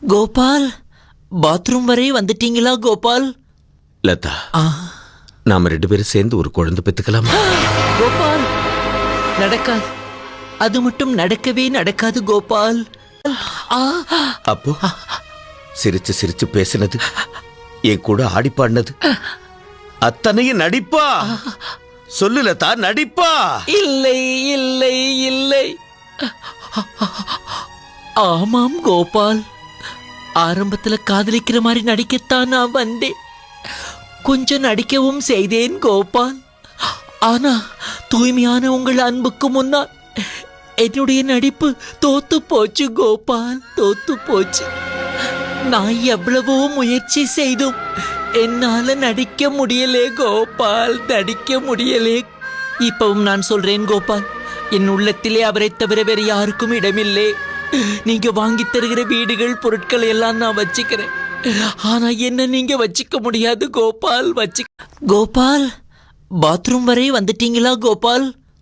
Gopal, bathroom வரை வந்துட்டீங்களா கோபால்? லதா, நாம 2 பேரும் சேர்ந்து ஒரு குழந்தை பெத்துக்கலாமா? கோபால், நடக்காது. அது மட்டும் நடக்கவே நடக்காது கோபால். அப்போ சிரிச்சு சிரிச்சு பேசினது, என் கூட ஆடி பாடினது அத்தனையும் நடிப்பா? சொல்லு லதா, நடிப்பா? இல்லை இல்லை இல்லை. ஆமாம் கோபால், ஆரம்பத்துல காதலிக்கிற மாதிரி நடிக்கத்தான் நான் வந்தேன். கொஞ்சம் நடிக்கவும் செய்தேன் கோபால். ஆனா தூய்மையான உங்கள் அன்புக்கு முன்னால் என்னுடைய நடிப்பு தோத்து போச்சு கோபால், தோத்து போச்சு. நான் எவ்வளவோ முயற்சி செய்தும் என்னால நடிக்க முடியலே கோபால், நடிக்க முடியலே. இப்பவும் நான் சொல்றேன் கோபால், என் உள்ளத்திலே அவரை தவிர வேற யாருக்கும் இடமில்லை. நீங்க வாங்கி தருகிற வீடுகள் பொருட்கள் எல்லாம் நான் வச்சுக்கிறேன். ஆனா என்ன நீங்க வச்சுக்க முடியாது கோபால், கோபால், பாத்ரூம் வரை வந்துட்டீங்களா கோபால்?